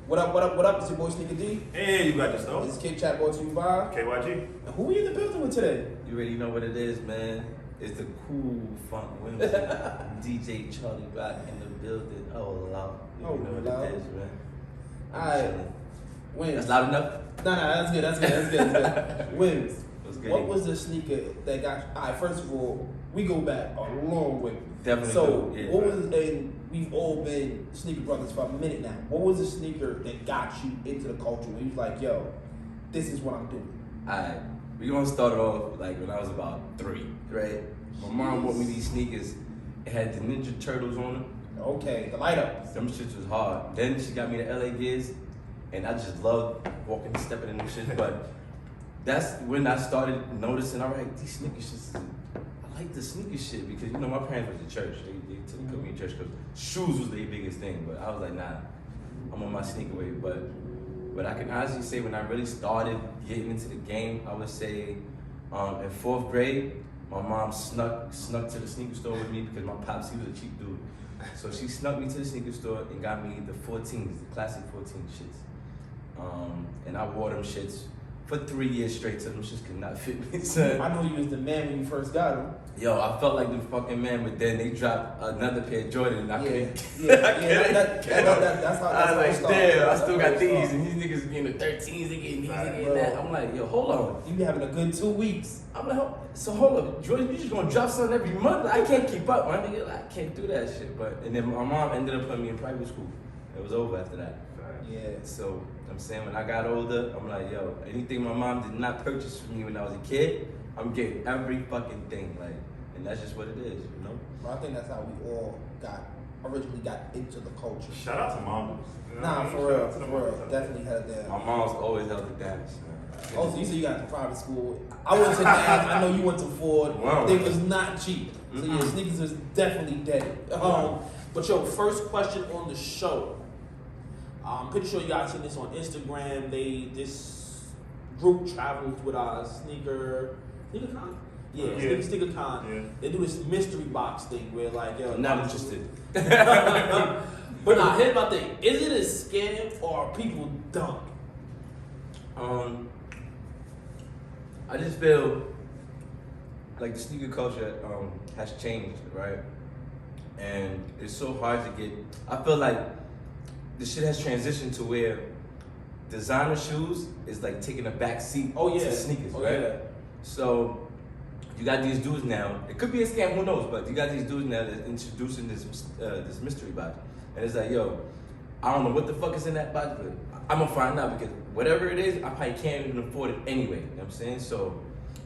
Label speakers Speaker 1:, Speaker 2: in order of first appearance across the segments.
Speaker 1: What up? It's your boy Sneaker D.
Speaker 2: Hey, you got this though.
Speaker 1: This is Kid Chat brought to you by
Speaker 2: KYG.
Speaker 1: And who are you in the building with today?
Speaker 3: You already know what it is, man. It's the cool funk whimsy. DJ Charlie Rock in the building. Oh, Lord. You
Speaker 1: Oh,
Speaker 3: know what
Speaker 1: Lord.
Speaker 3: it is, man.
Speaker 1: Alright. Wins.
Speaker 3: That's loud enough?
Speaker 1: Nah, that's good. Wins.
Speaker 3: What's good?
Speaker 1: What was the sneaker that got you? Alright, first of all, we go back a long way.
Speaker 3: Definitely
Speaker 1: So,
Speaker 3: do, yeah.
Speaker 1: what was, and we've all been sneaker brothers for a minute now. What was the sneaker that got you into the culture where you was like, yo, this is what I'm doing?
Speaker 3: Alright, we gonna start off like when I was about 3, right? My mom bought me these sneakers. It had the Ninja Turtles on them.
Speaker 1: Okay, the light up.
Speaker 3: Them shits was hard. Then she got me the LA Gears, and I just loved walking and stepping in them shit. But that's when I started noticing, all right, these sneaker shits, I like the sneaker shit because, you know, my parents went to church. They took me to church because shoes was their biggest thing. But I was like, nah, I'm on my sneaker wave. But I can honestly say when I really started getting into the game, I would say in 4th grade, my mom snuck to the sneaker store with me because my pops, he was a cheap dude. So she snuck me to the sneaker store and got me the 14s, the classic 14 shits. And I wore them shits for 3 years straight, so them shits could not fit me, son.
Speaker 1: I know you was the man when you first got them.
Speaker 3: Yo, I felt like the fucking man, but then they dropped another pair of Jordan and I couldn't.
Speaker 1: That's how
Speaker 3: I was
Speaker 1: it
Speaker 3: like,
Speaker 1: started.
Speaker 3: damn, I
Speaker 1: That's
Speaker 3: still
Speaker 1: how
Speaker 3: got
Speaker 1: it
Speaker 3: these,
Speaker 1: started.
Speaker 3: and these niggas getting the 13s, they getting these, they getting
Speaker 1: Bro.
Speaker 3: that. I'm like, yo, hold on.
Speaker 1: You be having a good 2 weeks.
Speaker 3: I'm like, so hold up, Jordan, you just gonna drop something every month? I can't keep up, my nigga. Like, I can't do that shit. And then my mom ended up putting me in private school. It was over after that.
Speaker 1: Yeah.
Speaker 3: So I'm saying when I got older, I'm like, yo, anything my mom did not purchase for me when I was a kid, I'm getting every fucking thing. Like, and that's just what it is, you know?
Speaker 1: But I think that's how we all originally got into the culture.
Speaker 2: Shout out to mamas. You know what I
Speaker 1: Nah,
Speaker 2: mean?
Speaker 1: for
Speaker 2: Shout
Speaker 1: real,
Speaker 2: out to the
Speaker 1: for real.
Speaker 2: mamas.
Speaker 1: Definitely had that.
Speaker 3: My mom's always held it down.
Speaker 1: Oh, so you said you got to private school. I went to Dad. I know you went to Ford.
Speaker 3: Wow.
Speaker 1: They was not cheap. So yeah, sneakers was definitely dead. But yo, first question on the show. I'm pretty sure you guys seen this on Instagram. This group travels with sneaker con? Yeah. Sneaker con.
Speaker 2: Yeah.
Speaker 1: They do this mystery box thing where like, yo,
Speaker 3: I'm not interested.
Speaker 1: But nah, here's my thing. Is it a scam or are people dumb?
Speaker 3: I just feel like the sneaker culture has changed, right? And it's so hard to get. I feel like the shit has transitioned to where designer shoes is like taking a back seat to sneakers, right?
Speaker 1: Yeah.
Speaker 3: So you got these dudes now. It could be a scam, who knows? But you got these dudes now that's introducing this mystery box, and it's like, yo, I don't know what the fuck is in that box, but I'm gonna find out because whatever it is, I probably can't even afford it anyway. You know what I'm saying? So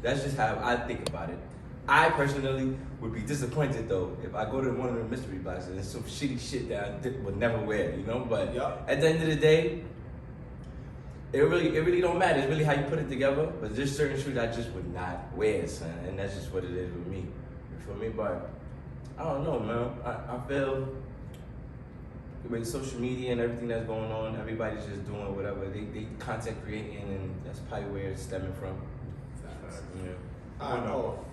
Speaker 3: that's just how I think about it. I personally would be disappointed though if I go to one of the mystery boxes and there's some shitty shit that I would never wear, you know? But at the end of the day, it really don't matter. It's really how you put it together. But there's certain shoes I just would not wear, son, and that's just what it is with me. You feel me? But I don't know, man. I feel with social media and everything that's going on, everybody's just doing whatever they content creating, and that's probably where it's stemming from. Yeah.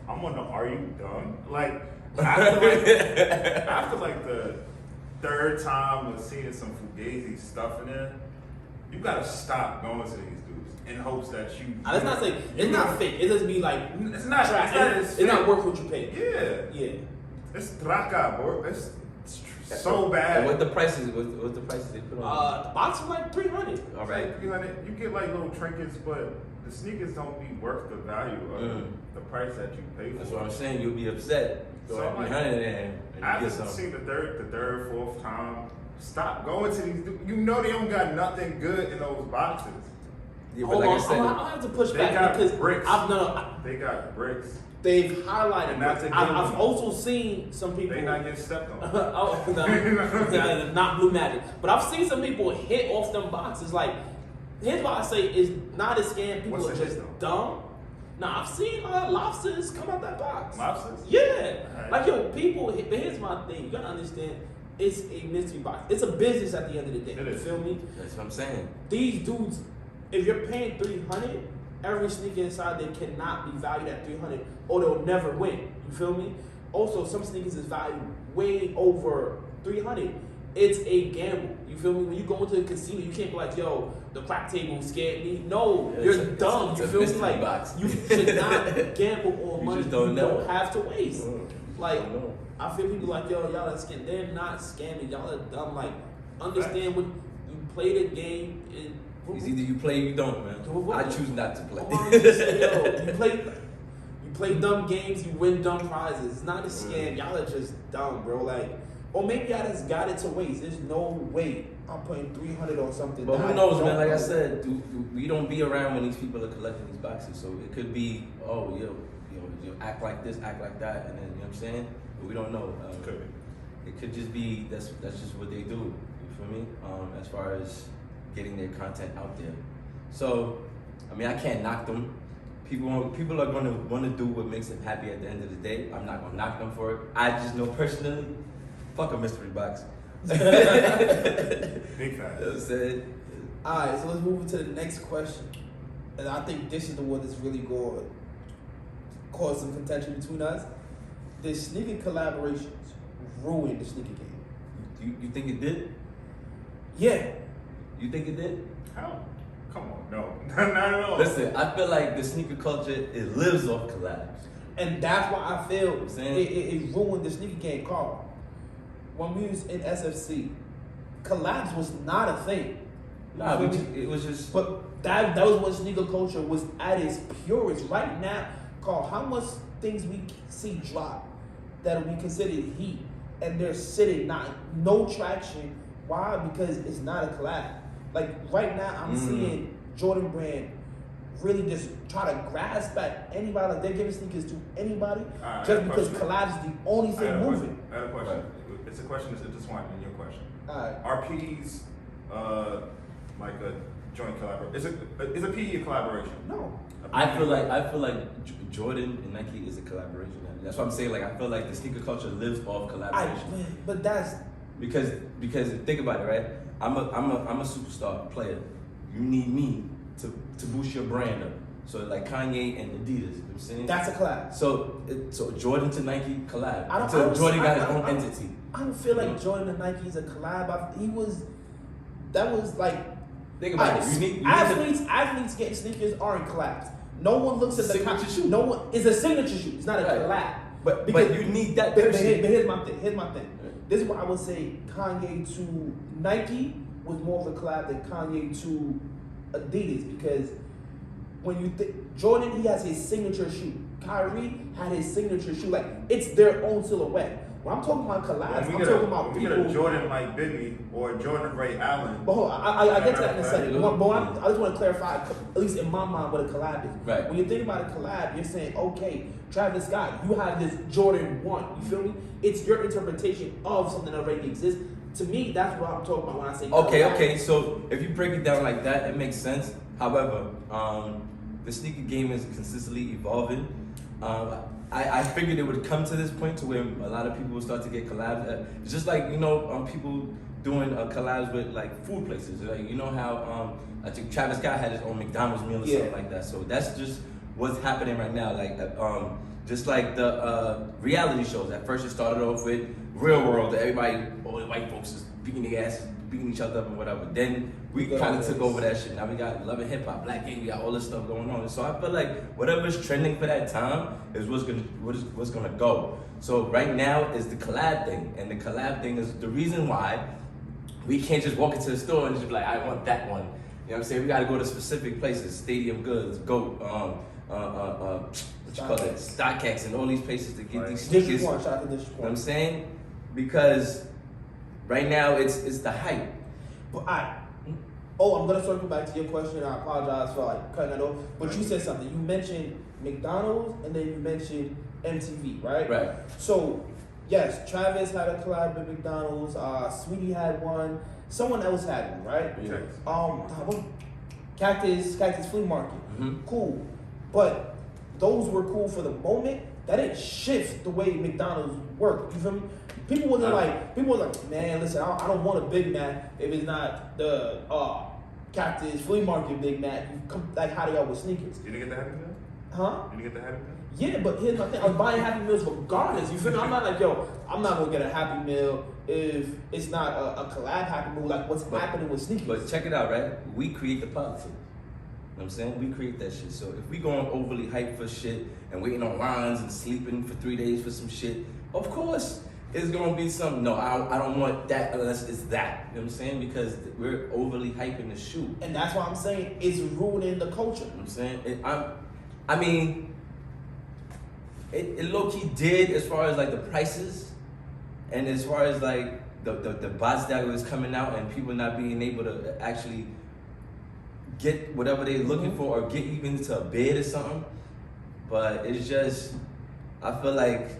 Speaker 2: I'm on the are you dumb? Like after like the 3rd time of seeing some fugazi stuff in there, you gotta stop going to these dudes in hopes that you.
Speaker 1: Let's not say it's not fake. It doesn't be like
Speaker 2: It's not.
Speaker 1: trash. It's not worth what you pay.
Speaker 2: Yeah.
Speaker 1: Yeah.
Speaker 2: It's traca, bro. It's so bad.
Speaker 3: And what the prices they put on?
Speaker 1: The box is like $300.
Speaker 3: All right.
Speaker 2: 300. You get like little trinkets, but the sneakers don't be worth the value of the price that you pay for.
Speaker 3: That's what I'm saying. You'll be upset. Go
Speaker 2: So
Speaker 3: at
Speaker 2: I'm like,
Speaker 3: 300 and you
Speaker 2: I
Speaker 3: get
Speaker 2: just
Speaker 3: something.
Speaker 2: see the third, 4th time. Stop going to these dudes. You know they don't got nothing good in those boxes.
Speaker 3: Yeah, but
Speaker 1: Hold
Speaker 3: like
Speaker 1: on,
Speaker 3: I said,
Speaker 1: I have to push
Speaker 2: They
Speaker 1: back
Speaker 2: got
Speaker 1: because
Speaker 2: bricks.
Speaker 1: They
Speaker 2: They got bricks.
Speaker 1: they've highlighted.
Speaker 2: And that's a
Speaker 1: bricks.
Speaker 2: good
Speaker 1: I've
Speaker 2: one.
Speaker 1: also seen some people.
Speaker 2: They not getting stepped on.
Speaker 1: Oh, no, not Blue Magic. But I've seen some people hit off them boxes. Like, here's what I say is not a scam. People
Speaker 2: What's
Speaker 1: are
Speaker 2: the
Speaker 1: just
Speaker 2: hit,
Speaker 1: dumb. Nah, I've seen lobsters come out that box.
Speaker 2: Lobsters?
Speaker 1: Yeah.
Speaker 2: Alright.
Speaker 1: Like, yo, people, but here's my thing. You gotta understand, it's a mystery box. It's a business at the end of the day.
Speaker 2: It
Speaker 1: You
Speaker 2: is.
Speaker 1: feel me?
Speaker 3: that's what I'm saying.
Speaker 1: These dudes, if you're paying $300, every sneaker inside there cannot be valued at $300 or they'll never win. You feel me? Also, some sneakers is valued way over $300 it's a gamble. You feel me? When you go into a casino, you can't be like, yo, the crack table scared me. No,
Speaker 3: Yeah,
Speaker 1: you're dumb.
Speaker 3: it's
Speaker 1: You
Speaker 3: a
Speaker 1: feel me?
Speaker 3: mystery
Speaker 1: Like,
Speaker 3: box.
Speaker 1: you should not gamble on
Speaker 3: You
Speaker 1: money
Speaker 3: just don't
Speaker 1: you
Speaker 3: know.
Speaker 1: don't have to waste. Like,
Speaker 3: don't know.
Speaker 1: I feel people like, yo, y'all are scamming. They're not scamming. Y'all are dumb. Like, understand when you play the game.
Speaker 3: It's either you play or you don't, man. I choose not to play.
Speaker 1: Yo, you play dumb games, you win dumb prizes. It's not a scam. Y'all are just dumb, bro. Like, or maybe I just got it to waste. There's no way I'm putting 300 on something.
Speaker 3: But
Speaker 1: that
Speaker 3: who knows,
Speaker 1: don't
Speaker 3: man? Like I
Speaker 1: know.
Speaker 3: said, we don't be around when these people are collecting these boxes. So it could be, oh, you act like this, act like that, and then you know what I'm saying. But we don't know. It could just be that's just what they do. You feel me? As far as getting their content out there. So, I mean, I can't knock them. People are going to want to do what makes them happy at the end of the day. I'm not going to knock them for it. I just know personally, fuck a mystery box.
Speaker 2: Big fact.
Speaker 3: You know what I'm saying?
Speaker 1: Alright, so let's move to the next question. And I think this is the one that's really going to cause some contention between us. The sneaker collaborations ruined the sneaker game.
Speaker 3: You think it did?
Speaker 1: Yeah.
Speaker 3: You think it did?
Speaker 2: How? Come on, no. Not at all.
Speaker 3: Listen, I feel like the sneaker culture, it lives off collabs.
Speaker 1: And that's why I feel
Speaker 3: Saying?
Speaker 1: it ruined the sneaker game. Carl, when we was in SFC, collabs was not a thing.
Speaker 3: Nah,
Speaker 1: You feel me?
Speaker 3: it was just.
Speaker 1: But that was when sneaker culture was at its purest. Right now, Carl, how much things we see drop that we considered heat, and they're sitting no traction. Why? Because it's not a collab. Like right now, I'm seeing Jordan Brand really just try to grasp at anybody. Like they're giving sneakers to anybody
Speaker 2: Alright,
Speaker 1: just
Speaker 2: I have a
Speaker 1: because
Speaker 2: question.
Speaker 1: collabs is the only thing moving.
Speaker 2: I have a question. It's a question. It's just one in your question.
Speaker 1: Alright.
Speaker 2: Are PEs like a joint collaboration? Is a PE a collaboration?
Speaker 1: No.
Speaker 3: I feel like Jordan and Nike is a collaboration. That's what I'm saying. Like I feel like the sneaker culture lives off collaboration.
Speaker 1: But that's
Speaker 3: Because think about it, right? I'm a superstar player. You need me to boost your brand up. So like Kanye and Adidas, you know what I'm saying?
Speaker 1: that's a collab.
Speaker 3: So Jordan to Nike collab.
Speaker 1: I don't-
Speaker 3: Until
Speaker 1: I don't-
Speaker 3: Jordan got his
Speaker 1: I
Speaker 3: own
Speaker 1: don't-
Speaker 3: entity.
Speaker 1: I don't feel like Jordan and Nike is a collab. That was like
Speaker 3: Think about it. You need to-
Speaker 1: athletes getting sneakers aren't collabs. No one looks at the
Speaker 3: Signature shoe.
Speaker 1: No one is a signature shoe. It's not a
Speaker 3: Right.
Speaker 1: collab.
Speaker 3: But
Speaker 1: Because-
Speaker 3: you need that
Speaker 1: But
Speaker 3: person.
Speaker 1: here's my thing. This is why I would say Kanye to Nike was more of a collab than Kanye to Adidas, because when you think Jordan, he has his signature shoe. Kyrie had his signature shoe. Like it's their own silhouette. When I'm talking about collabs, I'm talking about
Speaker 2: we get
Speaker 1: people.
Speaker 2: a Jordan like Bibby or a Jordan Ray Allen.
Speaker 1: But hold on, I get to that in a second.
Speaker 3: Right.
Speaker 1: But I just want to clarify, at least in my mind, what a collab is.
Speaker 3: Right.
Speaker 1: When you think about a collab, you're saying, okay, Travis Scott, you have this Jordan 1. You feel me? It's your interpretation of something that already exists. To me, that's what I'm talking about when I say collab.
Speaker 3: Okay. So if you break it down like that, it makes sense. However, the sneaker game is consistently evolving. I figured it would come to this point to where a lot of people would start to get collabs. It's just like people doing collabs with like food places. Like you know how I think Travis Scott had his own McDonald's meal or something like that. So that's just what's happening right now. Like just like the reality shows. At first, it started off with Real World, that all the white folks is beating their asses, beating each other up and whatever. Then we kind of took over that shit. Now we got Love and Hip Hop, Black Ink, we got all this stuff going on. So I feel like whatever's trending for that time is what's gonna go. So right now is the collab thing, and the collab thing is the reason why we can't just walk into the store and just be like, I want that one. You know what I'm saying? We gotta go to specific places, Stadium Goods, GOAT, what you call it, StockX, and all these places to get these sneakers.
Speaker 1: District 1, shout out to District
Speaker 3: You know
Speaker 1: 1.
Speaker 3: what I'm saying? Because right now it's the hype.
Speaker 1: But I'm gonna circle back to your question. I apologize for like cutting that off. But you said something. You mentioned McDonald's and then you mentioned MTV, right?
Speaker 3: Right.
Speaker 1: So yes, Travis had a collab with McDonald's. Sweetie had one. Someone else had one, right?
Speaker 3: Yeah.
Speaker 1: Cactus Flea Market.
Speaker 3: Mhm.
Speaker 1: Cool. But those were cool for the moment. That didn't shift the way McDonald's worked. You feel me? People was like, man, listen, I don't want a Big Mac if it's not the Cactus Flea Market Big Mac. Like how they are with sneakers.
Speaker 2: Did you get the Happy Meal?
Speaker 1: Huh?
Speaker 2: Did you get the Happy Meal?
Speaker 1: Yeah, but here's my thing. I'm buying Happy Meals regardless. You feel me? I'm not like, yo, I'm not gonna get a Happy Meal if it's not a collab Happy Meal like what's happening with sneakers.
Speaker 3: But check it out, right? We create the politics. You know what I'm saying? We create that shit. So if we going overly hyped for shit and waiting on lines and sleeping for 3 days for some shit, of course it's gonna be something. No, I don't want that unless it's that. You know what I'm saying? Because we're overly hyping the shoe.
Speaker 1: And that's why I'm saying it's ruining the culture.
Speaker 3: You know what I'm saying? I mean, it low-key did as far as like the prices and as far as like the bots that was coming out and people not being able to actually get whatever they're looking for or get even to a bid or something. But it's just, I feel like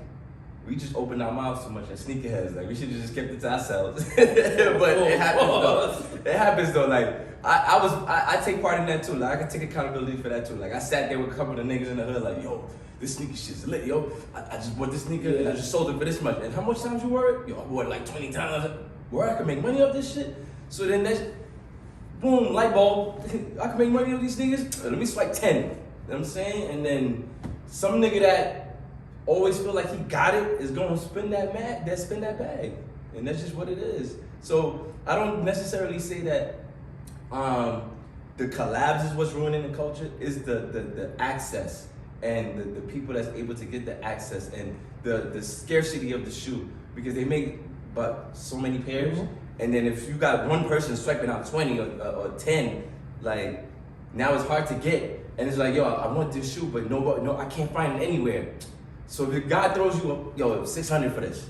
Speaker 3: we just opened our mouths too much as sneakerheads. Like we should have just kept it to ourselves. But it happens though. It happens though. Like I take part in that too. Like I can take accountability for that too. Like I sat there with a couple of niggas in the hood like, yo, this sneaker shit's lit, yo. I just bought this sneaker and I just sold it for this much. And how much times you wore it? Yo, I wore it like 20 times. Where I can make money off this shit? So then that's, boom, light bulb. I can make money off these niggas. Let me swipe 10. You know what I'm saying? And then some nigga that always feel like he got it is gonna spin that bag. And that's just what it is. So I don't necessarily say that the collabs is what's ruining the culture. Is the access and the people that's able to get the access and the scarcity of the shoe, because they make but so many pairs, and then if you got one person swiping out 20 or 10, like now it's hard to get, and it's like, yo, I want this shoe, but no, I can't find it anywhere. So the guy throws you, yo, 600 for this.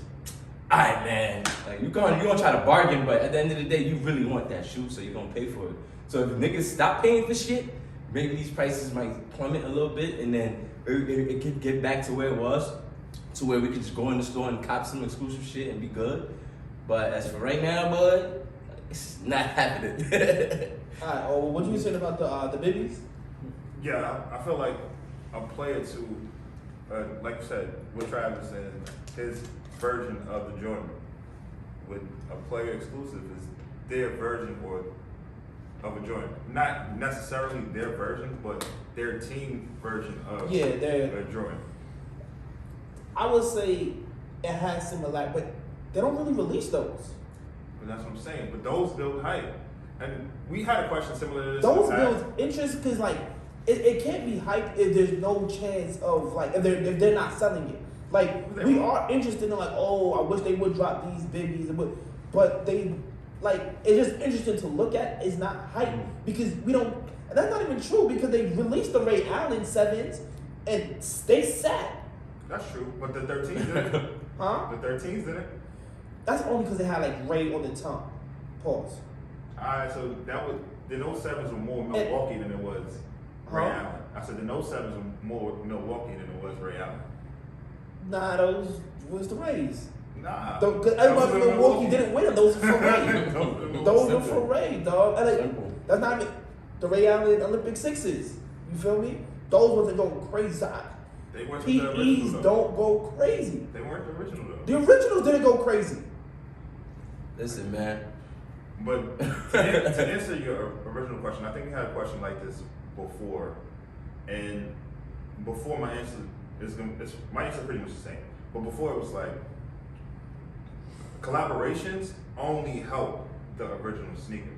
Speaker 3: All right, man. Like you're gonna try to bargain, but at the end of the day, you really want that shoe, so you're gonna pay for it. So if niggas stop paying for shit, maybe these prices might plummet a little bit, and then it could get back to where it was, to where we could just go in the store and cop some exclusive shit and be good. But as for right now, bud, it's not happening.
Speaker 1: Alright, what you saying about the bibbies?
Speaker 2: Yeah, I feel like a player too, like you said, what Travis said, his version of the Jordan with a player exclusive is their version of a Jordan. Not necessarily their version, but their team version of a Jordan.
Speaker 1: I would say it has similar, but they don't really release those.
Speaker 2: And that's what I'm saying. But those build hype. And we had a question similar to this.
Speaker 1: Those build interest because like it can't be hyped if there's no chance of like if they're not selling it. Like we are interested in like, oh, I wish they would drop these bibbies, but they like it's just interesting to look at. It's not hype because we don't. And that's not even true because they released the Ray Allen 7s and they sat.
Speaker 2: That's true, but the 13s didn't.
Speaker 1: Huh?
Speaker 2: The 13s didn't.
Speaker 1: That's only because they had like Ray on the tongue. Pause.
Speaker 2: Alright, so that was the 07s were more Milwaukee than it was Ray Allen. I said the 07s were more Milwaukee than it was Ray Allen.
Speaker 1: Nah, those was the Rays.
Speaker 2: Nah.
Speaker 1: Because everybody in Milwaukee didn't win them. Those were for Ray. Those were for Ray, dog. And like, that's not even the Ray Allen Olympic Sixes. You feel me? Those wasn't going crazy.
Speaker 2: They weren't the original.
Speaker 1: PEs don't go crazy.
Speaker 2: They weren't the original though.
Speaker 1: The originals didn't go crazy.
Speaker 3: Listen, man.
Speaker 2: But to answer your original question, I think we had a question like this before, and before my answer my answer pretty much the same. But before it was like collaborations only help the original sneaker.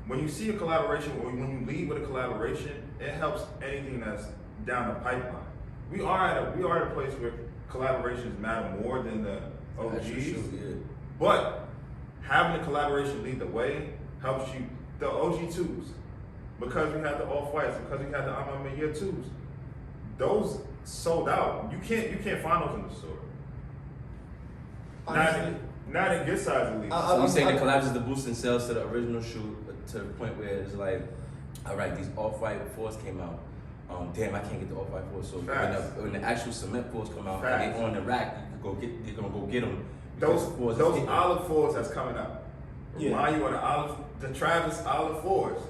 Speaker 2: When you see a collaboration or when you lead with a collaboration, it helps anything that's down the pipeline. We are at a place where collaborations matter more than the OGs. But having the collaboration lead the way helps you. The OG twos, because we had the off-whites, because we had the I'm year twos, those sold out. You can't find those in the store. Not in good size at least.
Speaker 3: So you saying the collabs is the boost in sales to the original shoe to the point where it's like, all right, these off-white fours came out. Damn, I can't get the off-white fours. So when the actual cement fours come out and they on the rack, you're gonna go get them.
Speaker 2: Those olive fours that's coming out. Remind you of the Travis olive fours.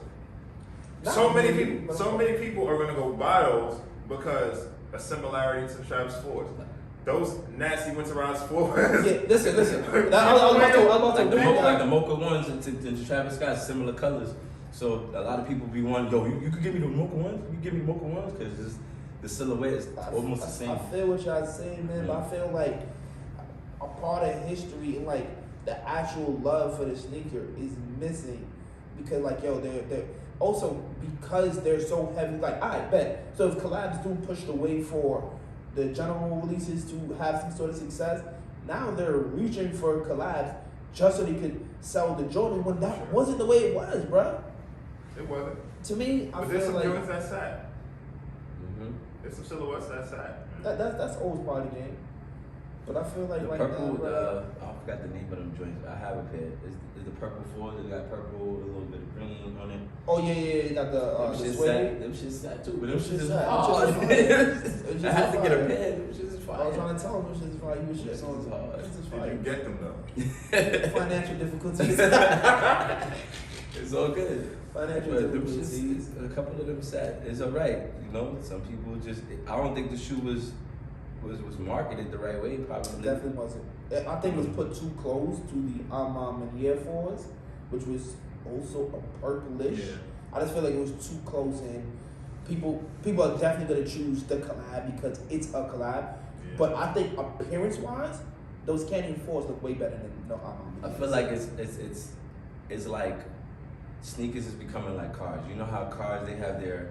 Speaker 2: So many people are gonna go buy those because a similarity to Travis fours. Those nasty winterized fours.
Speaker 1: Yeah, listen. I was about to
Speaker 3: like the mocha ones to Travis Scott, similar colors. So a lot of people be wanting, yo, you could give me the mocha ones? You give me mocha ones? Because the silhouette is almost the same.
Speaker 1: I feel what y'all saying, man, but I feel like a part of history and like the actual love for the sneaker is missing because like they're also because they're so heavy. Like I bet so if collabs do push the way for the general releases to have some sort of success, now they're reaching for collabs just so they could sell the Jordan when that wasn't the way it was, bro.
Speaker 2: It wasn't.
Speaker 1: To me, I
Speaker 2: But there's
Speaker 1: feel
Speaker 2: some
Speaker 1: like
Speaker 2: joints that sat. There's some silhouettes that sat.
Speaker 1: that's always part of the game. But I feel like
Speaker 3: The
Speaker 1: right
Speaker 3: purple,
Speaker 1: now, bro,
Speaker 3: I forgot the name of them joints. I have a pair. Is the purple four? It got purple, a little bit of green on it.
Speaker 1: oh yeah, you got
Speaker 3: Them
Speaker 1: the
Speaker 3: shits
Speaker 1: suede.
Speaker 3: sad. Them shits sad too. But them shits is
Speaker 1: sad.
Speaker 3: hard.
Speaker 1: Them shits is fire.
Speaker 3: I had to get a pair. Them shits is
Speaker 1: I
Speaker 3: fire.
Speaker 1: was trying to tell him which is fire. You was
Speaker 3: This
Speaker 1: shit on
Speaker 3: is hard.
Speaker 1: This is
Speaker 2: Did
Speaker 1: fire.
Speaker 2: you get them though?
Speaker 1: Financial difficulties.
Speaker 3: It's all good.
Speaker 1: Financial
Speaker 3: But them
Speaker 1: difficulties.
Speaker 3: shits, a couple of them sad. It's all right. You know, some people just. I don't think the shoe was marketed the right way. Probably.
Speaker 1: Definitely wasn't. I think it was put too close to the and Air Force, which was also a purplish.
Speaker 2: Yeah.
Speaker 1: I just feel like it was too close, and people are definitely gonna choose the collab because it's a collab.
Speaker 2: Yeah.
Speaker 1: But I think appearance wise, those Canyon 4s look way better than no
Speaker 3: I feel like it's like sneakers is becoming like cars. You know how cars they have their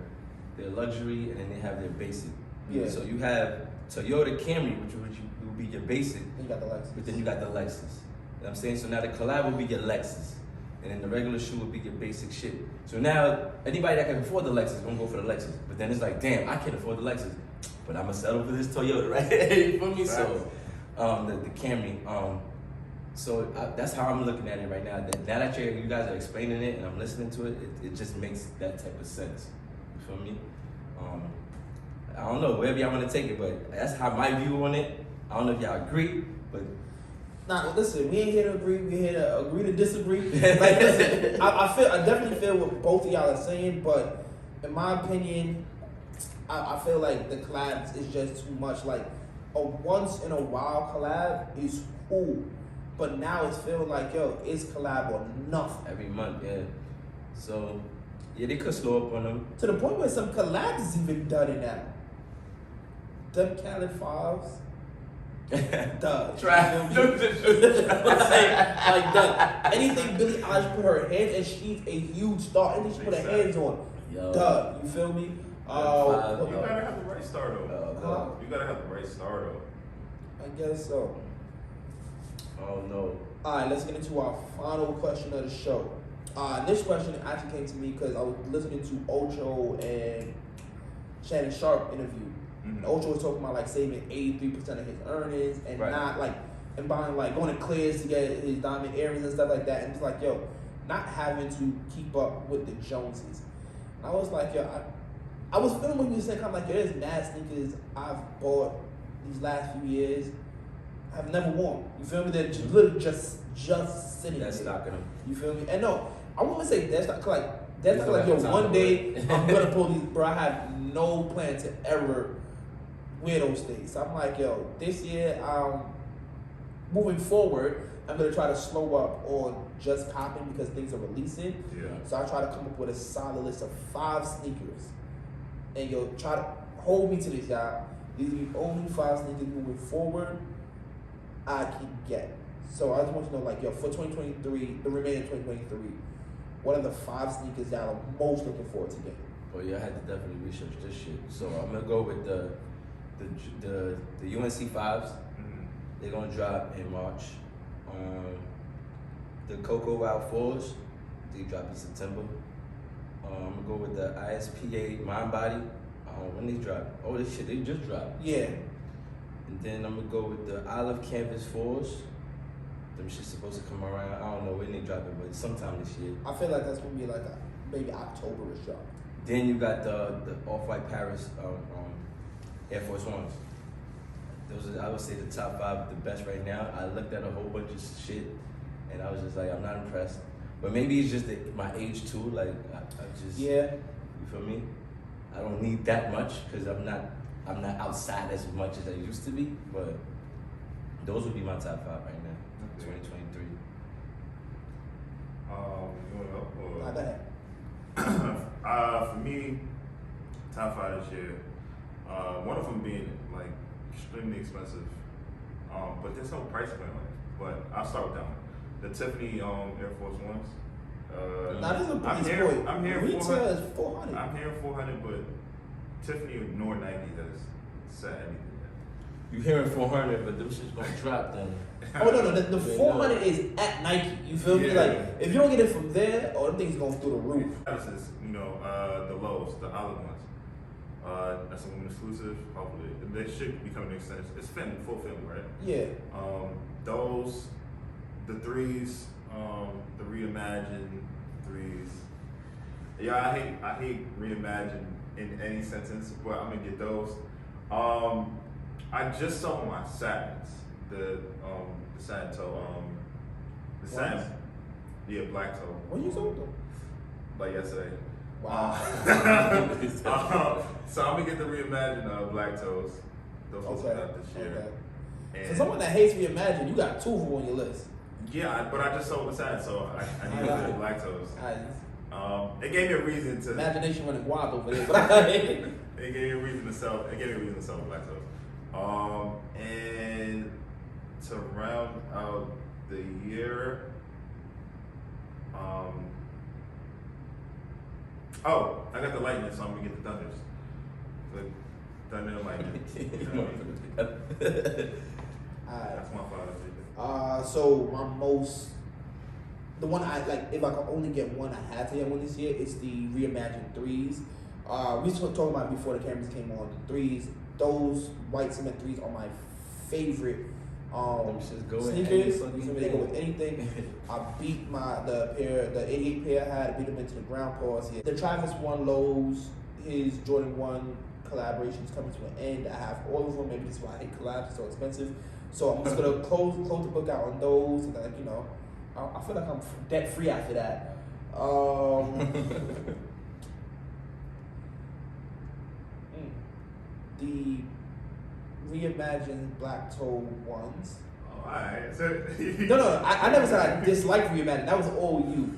Speaker 3: luxury and then they have their basic.
Speaker 1: Yeah.
Speaker 3: So you have Toyota Camry, which will be your basic,
Speaker 1: Then you got the Lexus.
Speaker 3: but then you got the Lexus. You know what I'm saying? So now the collab will be your Lexus. And then the regular shoe will be your basic shit. So now anybody that can afford the Lexus gonna go for the Lexus. But then it's like, damn, I can't afford the Lexus, but I'm gonna settle for this Toyota, right? You feel me? So the Camry. So that's how I'm looking at it right now. Now that you guys are explaining it and I'm listening to it, it just makes that type of sense. You feel me? I don't know, wherever y'all want to take it, but that's how my view on it. I don't know if y'all agree, but
Speaker 1: Nah, listen, we ain't here to agree. We're here to agree to disagree. Like, listen, I definitely feel what both of y'all are saying, but in my opinion, I feel like the collabs is just too much. Like a once in a while collab is cool, but now it's feeling like it's collab or nothing.
Speaker 3: every month, yeah. So yeah, they could slow up on them.
Speaker 1: To the point where some collabs is even done it now. Them Cali 5s. Duh.
Speaker 3: Try.
Speaker 1: like duh. Anything Billie Eilish put her hands, and she's a huge star. Anything she put her hands on,
Speaker 3: Yo.
Speaker 1: duh. You feel me?
Speaker 2: You gotta have the right star though. You gotta have the right star though.
Speaker 1: I guess so.
Speaker 3: Oh no.
Speaker 1: All right, let's get into our final question of the show. This question actually came to me because I was listening to Ocho and Shannon Sharp interview. And Ocho was talking about like saving 83% of his earnings and not like and buying like going to Clears to get his diamond earrings and stuff like that. And it's like not having to keep up with the Joneses. And I was like I was feeling when you said kind of like there's mad sneakers I've bought these last few years. I've never worn. You feel me? They're just literally just sitting
Speaker 3: That's
Speaker 1: there.
Speaker 3: stocking them.
Speaker 1: You feel me? And no, I wouldn't say that's not like that's not
Speaker 3: There's
Speaker 1: like
Speaker 3: no
Speaker 1: one
Speaker 3: time
Speaker 1: day
Speaker 3: for it.
Speaker 1: I'm gonna pull these, bro. I have no plan to ever wear those things. So I'm like, this year, moving forward, I'm gonna try to slow up on just copping because things are releasing.
Speaker 2: Yeah.
Speaker 1: So I try to come up with a solid list of 5 sneakers, and try to hold me to this, y'all. These are the only 5 sneakers moving forward I can get. So I just want to know, like, for 2023, the remaining 2023, what are the 5 sneakers y'all are most looking forward to getting?
Speaker 3: Well, yeah, I had to definitely research this shit. So I'm gonna go with the UNC 5s. They're gonna drop in March. The Cocoa Wild 4s, they drop in September. I'm gonna go with the ISPA Mind Body. When they drop? Oh, this shit, they just dropped.
Speaker 1: Yeah.
Speaker 3: And then I'm gonna go with the Olive Canvas 4s. Them shit's supposed to come around. I don't know when they drop it, but sometime this year.
Speaker 1: I feel like that's gonna be like maybe October-ish drop.
Speaker 3: Then you got the Off-White Paris Air Force Ones. Those are, I would say, the top 5, the best right now. I looked at a whole bunch of shit, and I was just like, I'm not impressed. But maybe it's just my age too. Like I just,
Speaker 1: Yeah.
Speaker 3: you feel me? I don't need that much because I'm not outside as much as I used to be. But those would be my top 5 right now, 2023.
Speaker 2: You want to go?
Speaker 1: Not that.
Speaker 2: For me, top 5 this year. One of them being like extremely expensive, but there's no price point on it. But I'll start with that one. The Tiffany Air Force Ones.
Speaker 1: Now this is a
Speaker 2: I'm
Speaker 1: price
Speaker 2: here.
Speaker 1: point.
Speaker 2: I'm here.
Speaker 1: Retail
Speaker 2: 400.
Speaker 1: is 400.
Speaker 2: I'm here 400, but Tiffany nor Nike has said anything yet.
Speaker 3: You hearing 400, but them shit's gonna drop then.
Speaker 1: Oh no, the 400 is at Nike. You feel me?
Speaker 2: Yeah.
Speaker 1: Like if you don't get it from there, oh, them things going through the roof.
Speaker 2: This is, the lows, the olive ones. That's a woman exclusive. Hopefully, they should become an extension. It's fitting, full fitting, right?
Speaker 1: Yeah.
Speaker 2: Those, the threes, the reimagined threes. Yeah, I hate reimagined in any sentence, but I'm gonna get those. I just saw my satins, the satin toe, the satin,
Speaker 1: What?
Speaker 2: yeah, black toe.
Speaker 1: When you sold them?
Speaker 2: Like yesterday.
Speaker 1: Wow.
Speaker 2: So I'm gonna get the reimagined black toes. Those ones
Speaker 1: Okay.
Speaker 2: out this year.
Speaker 1: Okay.
Speaker 2: And
Speaker 1: For someone that hates Reimagine, you got two of them on your list.
Speaker 2: yeah, but I just sold the satin, so I need
Speaker 1: Alright.
Speaker 2: the black toes.
Speaker 1: Alright.
Speaker 2: It gave me a reason to.
Speaker 1: Imagination running wild over there. But
Speaker 2: It gave me a reason to sell. It gave me a reason to sell the black toes. And to round out the year, I got the lightning, so I'm gonna get the thunders. The thunder and lightning. You know what I mean?
Speaker 1: Alright.
Speaker 2: That's my father.
Speaker 1: So the one I like, if I could only get one, I had to get one this year. It's the reimagined threes. We was talking about it before the cameras came on. The threes, those white cement threes are my favorite.
Speaker 3: Them shits go in any
Speaker 1: sneakers.
Speaker 3: fucking
Speaker 1: They go with
Speaker 3: thing.
Speaker 1: anything. I beat the 88 pair I had. I beat them into the ground paws. Yeah. The Travis One lows, his Jordan 1 collaboration is coming to an end. I have all of them. Maybe that's why I hate collabs. It's so expensive. So I'm just gonna close the book out on those, and like I feel like I'm debt free after that. The reimagined black toe ones.
Speaker 2: Oh, alright. So
Speaker 1: No, I never said I dislike reimagined. That was all you.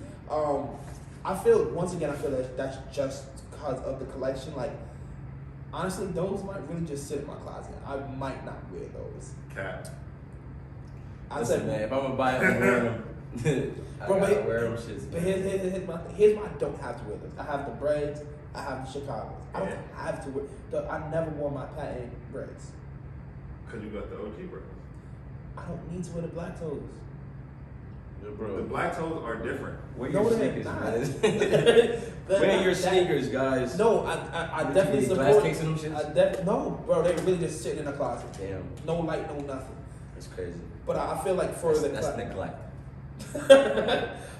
Speaker 1: I feel that that's just because of the collection. Like honestly, those might really just sit in my closet. I might not wear those.
Speaker 2: Cat.
Speaker 1: I
Speaker 3: Listen,
Speaker 1: said,
Speaker 3: man, if I'm gonna buy them and wear them, I
Speaker 1: Bro,
Speaker 3: gotta
Speaker 1: but-
Speaker 3: wear them shits.
Speaker 1: But
Speaker 3: man.
Speaker 1: here's why I don't have to wear them. I have the Breds, I have the Chicago's. I don't
Speaker 2: Yeah.
Speaker 1: have to wear. I never wore my patent Breds.
Speaker 2: Cause you got the OG bro.
Speaker 1: I don't need to wear the black toes.
Speaker 3: Yo,
Speaker 2: The
Speaker 3: bro,
Speaker 2: black toes are different.
Speaker 3: wear
Speaker 1: No,
Speaker 3: your
Speaker 1: they're
Speaker 3: sneakers,
Speaker 1: not.
Speaker 3: man. Wear your sneakers, guys.
Speaker 1: No, I
Speaker 3: Did you
Speaker 1: definitely
Speaker 3: get glass
Speaker 1: support.
Speaker 3: cakes in them shits?
Speaker 1: No, bro, they really just sitting in a closet.
Speaker 3: Damn,
Speaker 1: No light, no nothing.
Speaker 3: that's crazy.
Speaker 1: But I feel like for
Speaker 3: That's neglect.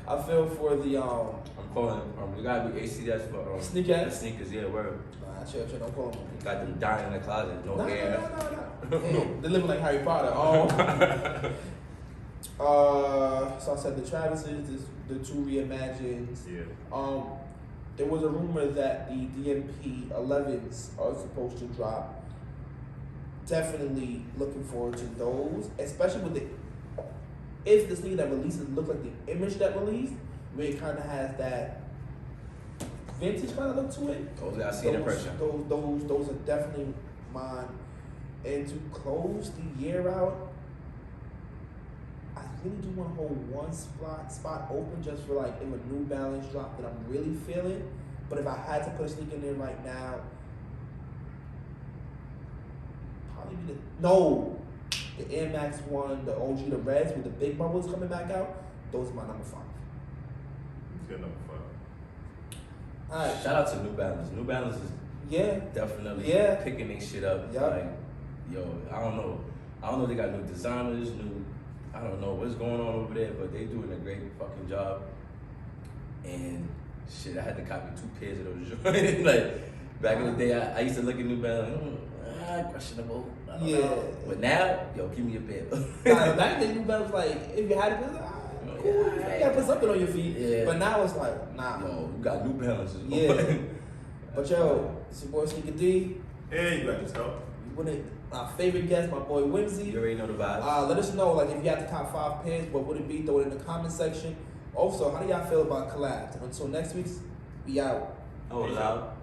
Speaker 1: I feel for the
Speaker 3: I'm calling. You gotta be ACS for
Speaker 1: Sneakers?
Speaker 3: the sneakers. Yeah, word.
Speaker 1: chill, don't call them.
Speaker 3: You got them dying in the closet, no air.
Speaker 1: No. Hey, they living like Harry Potter. So I said the Travises, the two reimagines.
Speaker 2: Yeah.
Speaker 1: There was a rumor that the DMP 11s are supposed to drop. Definitely looking forward to those, especially with if the sneaker that releases look like the image that released, where it kind of has that vintage kind of look to it.
Speaker 3: Those I see the pressure.
Speaker 1: Those are definitely mine. And to close the year out, I really do want to hold one spot open just for like if a New Balance drop that I'm really feeling. But if I had to put a sneaker in there right now, probably be the Air Max 1, the OG, the Reds with the big bubbles coming back out. Those are my number 5.
Speaker 2: It's good number 5.
Speaker 1: All right.
Speaker 3: Shout out to New Balance. New Balance is
Speaker 1: Yeah.
Speaker 3: definitely picking their shit up.
Speaker 1: Yup.
Speaker 3: Like, yo, I don't know. They got new designers, I don't know what's going on over there, but they doing a great fucking job. And shit, I had to copy 2 pairs of those joints. Like back in the day, I used to look at New Balance, questionable. I don't know. But now, yo, give me a pair.
Speaker 1: Back then, New Balance like if you had it, it was like, cool.
Speaker 3: Yeah.
Speaker 1: You gotta put something on your feet.
Speaker 3: Yeah.
Speaker 1: But now it's like, nah.
Speaker 3: Yo, you got New Balances.
Speaker 1: Yeah. But yo, it's your boy Sneaker D.
Speaker 2: And you got this help.
Speaker 1: One of my favorite guest, my boy Whimsy.
Speaker 3: You already know the vibes.
Speaker 1: Let us know, like, if you had the top 5 pairs, what would it be? Throw it in the comment section. Also, how do y'all feel about collabs? Until next week, we out.
Speaker 3: Oh, loud.